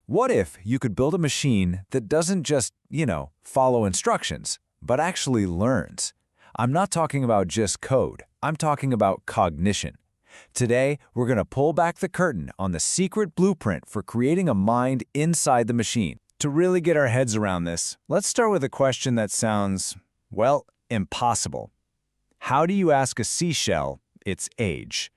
What if you could build a machine that doesn't just, follow instructions, but actually learns? I'm not talking about just code. I'm talking about cognition. Today, we're going to pull back the curtain on the secret blueprint for creating a mind inside the machine. To really get our heads around this, let's start with a question that sounds, well, impossible. How do you ask a seashell its age?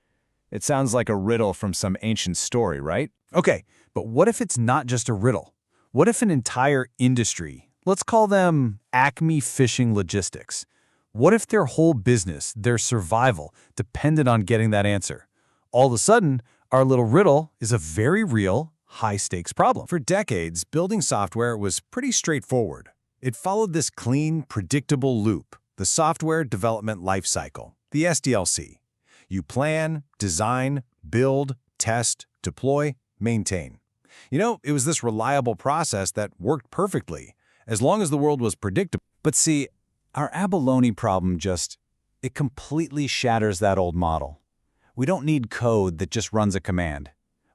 It sounds like a riddle from some ancient story, right? Okay, but what if it's not just a riddle? What if an entire industry, let's call them Acme Fishing Logistics, what if their whole business, their survival, depended on getting that answer? All of a sudden, our little riddle is a very real, high-stakes problem. For decades, building software was pretty straightforward. It followed this clean, predictable loop, the software development lifecycle, the SDLC. You plan, design, build, test, deploy, maintain. It was this reliable process that worked perfectly, as long as the world was predictable. But see, our abalone problem it completely shatters that old model. We don't need code that just runs a command.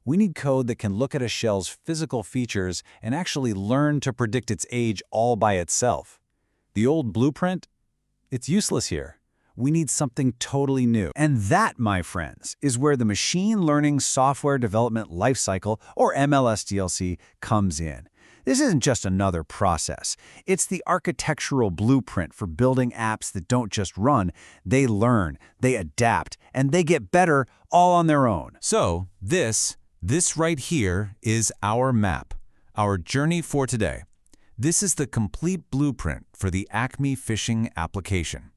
We need code that can look at a shell's physical features and actually learn to predict its age all by itself. The old blueprint? It's useless here. We need something totally new. And that, my friends, is where the machine learning software development lifecycle, or ML SDLC, comes in. This isn't just another process. It's the architectural blueprint for building apps that don't just run. They learn, they adapt, and they get better all on their own. So this right here is our map, our journey for today. This is the complete blueprint for the Acme fishing application.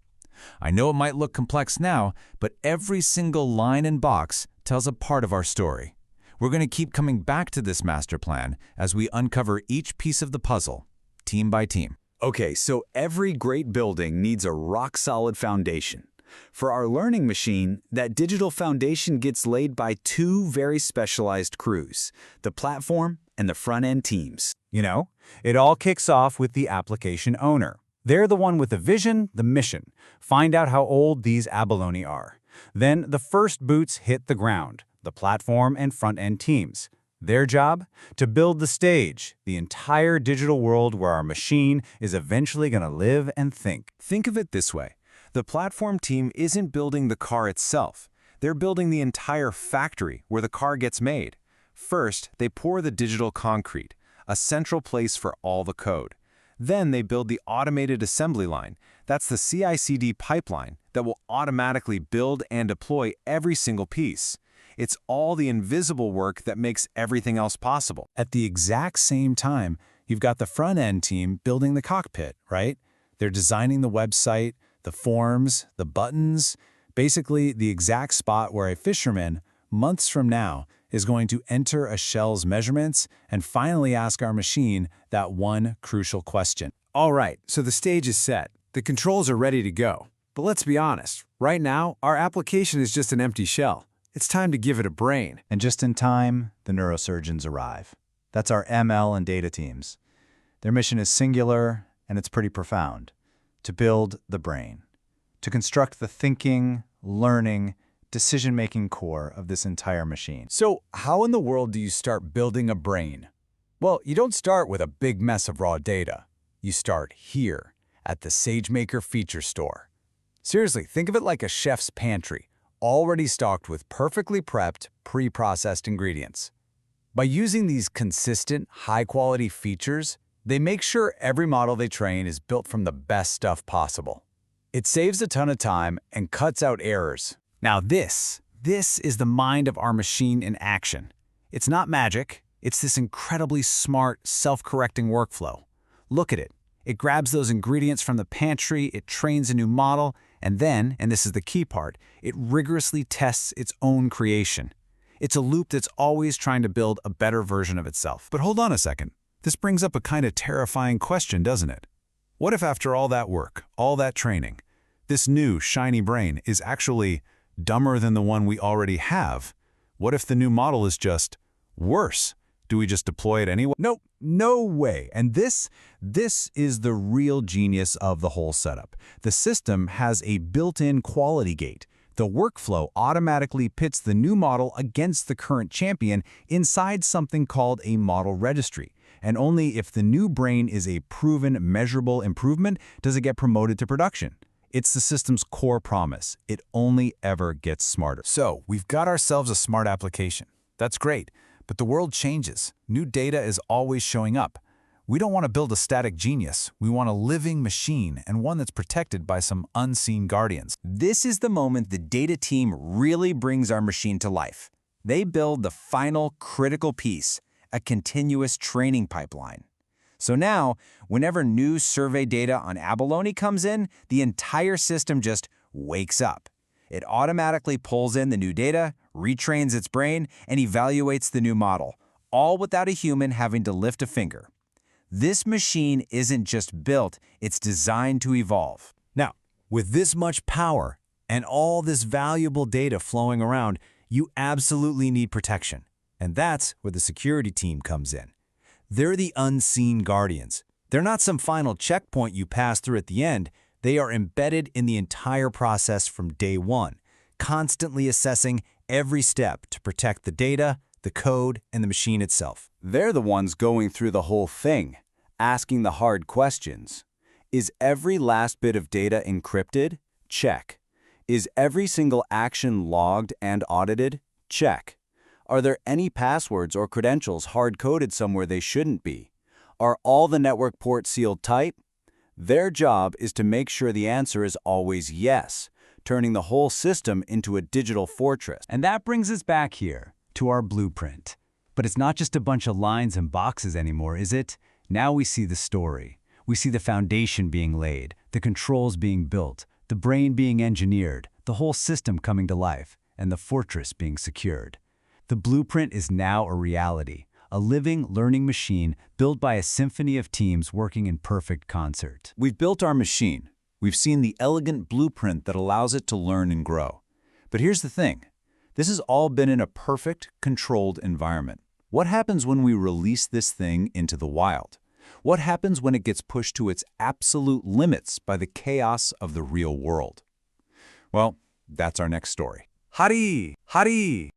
I know it might look complex now, but every single line and box tells a part of our story. We're going to keep coming back to this master plan as we uncover each piece of the puzzle, team by team. Okay, so every great building needs a rock-solid foundation. For our learning machine, that digital foundation gets laid by two very specialized crews, the platform and the front-end teams. It all kicks off with the application owner. They're the one with the vision, the mission. Find out how old these abalone are. Then the first boots hit the ground, the platform and front-end teams. Their job? To build the stage, the entire digital world where our machine is eventually going to live and think. Think of it this way. The platform team isn't building the car itself. They're building the entire factory where the car gets made. First, they pour the digital concrete, a central place for all the code. Then they build the automated assembly line. That's the CI/CD pipeline that will automatically build and deploy every single piece. It's all the invisible work that makes everything else possible. At the exact same time, you've got the front-end team building the cockpit, right? They're designing the website, the forms, the buttons, basically the exact spot where a fisherman, months from now, is going to enter a shell's measurements and finally ask our machine that one crucial question. All right, so the stage is set. The controls are ready to go. But let's be honest, right now, our application is just an empty shell. It's time to give it a brain. And just in time, the neurosurgeons arrive. That's our ML and data teams. Their mission is singular, and it's pretty profound. To build the brain. To construct the thinking, learning, decision-making core of this entire machine. So how in the world do you start building a brain? Well, you don't start with a big mess of raw data. You start here, at the SageMaker feature store. Seriously, think of it like a chef's pantry, already stocked with perfectly prepped, pre-processed ingredients. By using these consistent, high-quality features, they make sure every model they train is built from the best stuff possible. It saves a ton of time and cuts out errors. Now this is the mind of our machine in action. It's not magic. It's this incredibly smart, self-correcting workflow. Look at it. It grabs those ingredients from the pantry, it trains a new model, and then, and this is the key part, it rigorously tests its own creation. It's a loop that's always trying to build a better version of itself. But hold on a second. This brings up a kind of terrifying question, doesn't it? What if after all that work, all that training, this new, shiny brain is actually dumber than the one we already have? What if the new model is just worse? Do we just deploy it anyway? Nope, no way. And this is the real genius of the whole setup. The system has a built-in quality gate. The workflow automatically pits the new model against the current champion inside something called a model registry. And only if the new brain is a proven, measurable improvement does it get promoted to production. It's the system's core promise. It only ever gets smarter. So, we've got ourselves a smart application. That's great, but the world changes. New data is always showing up. We don't want to build a static genius. We want a living machine, and one that's protected by some unseen guardians. This is the moment the data team really brings our machine to life. They build the final critical piece, a continuous training pipeline. So now, whenever new survey data on abalone comes in, the entire system just wakes up. It automatically pulls in the new data, retrains its brain, and evaluates the new model, all without a human having to lift a finger. This machine isn't just built, it's designed to evolve. Now, with this much power and all this valuable data flowing around, you absolutely need protection. And that's where the security team comes in. They're the unseen guardians. They're not some final checkpoint you pass through at the end. They are embedded in the entire process from day one, constantly assessing every step to protect the data, the code, and the machine itself. They're the ones going through the whole thing, asking the hard questions. Is every last bit of data encrypted? Check. Is every single action logged and audited? Check. Are there any passwords or credentials hard-coded somewhere they shouldn't be? Are all the network ports sealed tight? Their job is to make sure the answer is always yes, turning the whole system into a digital fortress. And that brings us back here to our blueprint. But it's not just a bunch of lines and boxes anymore, is it? Now we see the story. We see the foundation being laid, the controls being built, the brain being engineered, the whole system coming to life, and the fortress being secured. The blueprint is now a reality, a living, learning machine built by a symphony of teams working in perfect concert. We've built our machine. We've seen the elegant blueprint that allows it to learn and grow. But here's the thing. This has all been in a perfect, controlled environment. What happens when we release this thing into the wild? What happens when it gets pushed to its absolute limits by the chaos of the real world? Well, that's our next story. Hari! Hari!